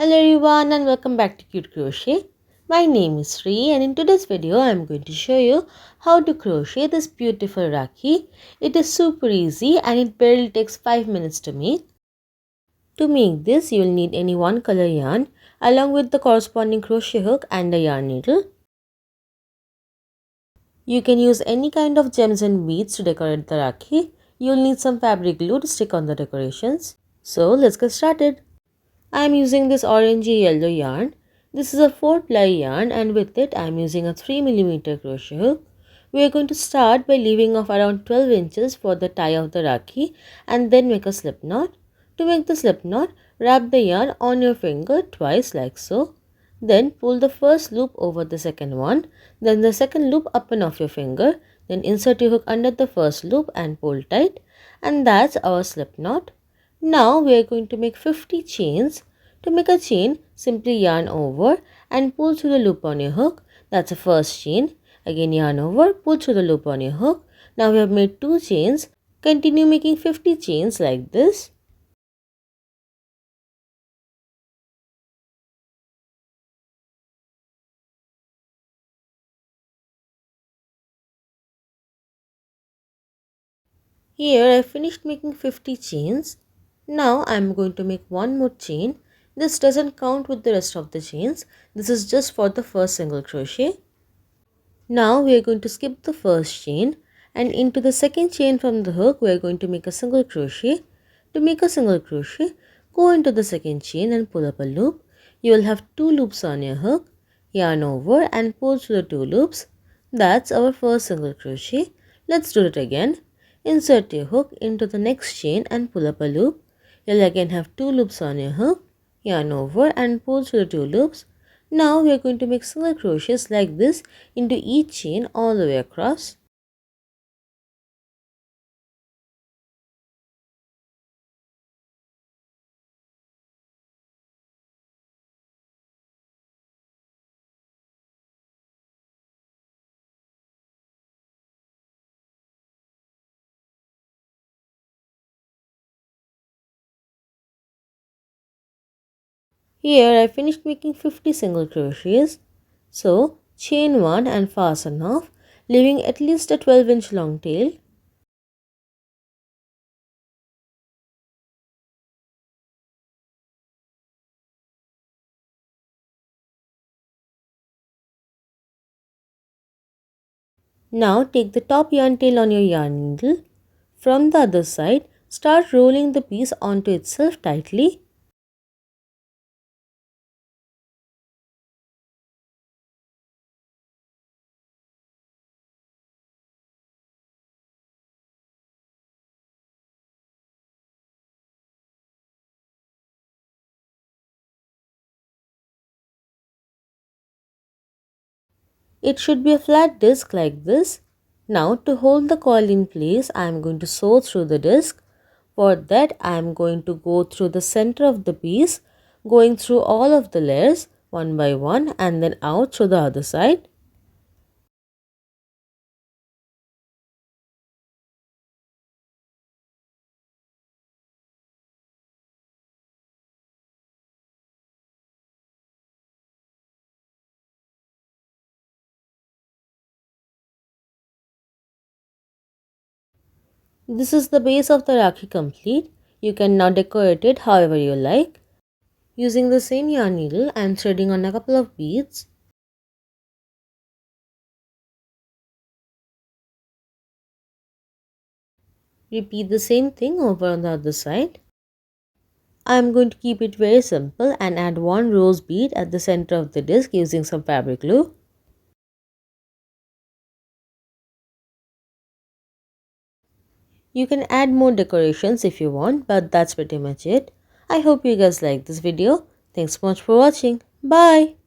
Hello everyone and welcome back to Cute Crochet. My name is Sri and in today's video I am going to show you how to crochet this beautiful Rakhi. It is super easy and it barely takes 5 minutes to make. To make this you will need any one color yarn along with the corresponding crochet hook and a yarn needle. You can use any kind of gems and beads to decorate the Rakhi. You will need some fabric glue to stick on the decorations. So let's get started. I am using this orangey yellow yarn. This is a 4-ply yarn and with it I am using a 3mm crochet hook. We are going to start by leaving off around 12 inches for the tie of the Rakhi and then make a slip knot. To make the slip knot, wrap the yarn on your finger twice like so. Then pull the first loop over the second one, then the second loop up and off your finger, then insert your hook under the first loop and pull tight, and that's our slip knot. Now we are going to make 50 chains. To make a chain, simply yarn over and pull through the loop on your hook. That's the first chain. Again yarn over, pull through the loop on your hook. Now we have made 2 chains. Continue making 50 chains like this. Here I finished making 50 chains. Now I am going to make one more chain. This doesn't count with the rest of the chains. This is just for the first single crochet. Now we are going to skip the first chain and into the second chain from the hook we are going to make a single crochet. To make a single crochet, go into the second chain and pull up a loop. You will have 2 loops on your hook. Yarn over and pull through the 2 loops. That's our first single crochet. Let's do it again. Insert your hook into the next chain and pull up a loop. You'll again have 2 loops on your hook. Yarn over and pull through the 2 loops. Now we are going to make single crochets like this into each chain all the way across. Here I finished making 50 single crochets. So chain 1 and fasten off, leaving at least a 12-inch long tail. Now take the top yarn tail on your yarn needle. From the other side, start rolling the piece onto itself tightly. It should be a flat disc like this. Now to hold the coil in place, I am going to sew through the disc. For that, I am going to go through the center of the piece, going through all of the layers one by one and then out through the other side. This is the base of the Rakhi complete. You can now decorate it however you like. Using the same yarn needle, I am threading on a couple of beads. Repeat the same thing over on the other side. I am going to keep it very simple and add one rose bead at the center of the disc using some fabric glue. You can add more decorations if you want, but that's pretty much it. I hope you guys like this video. Thanks so much for watching. Bye!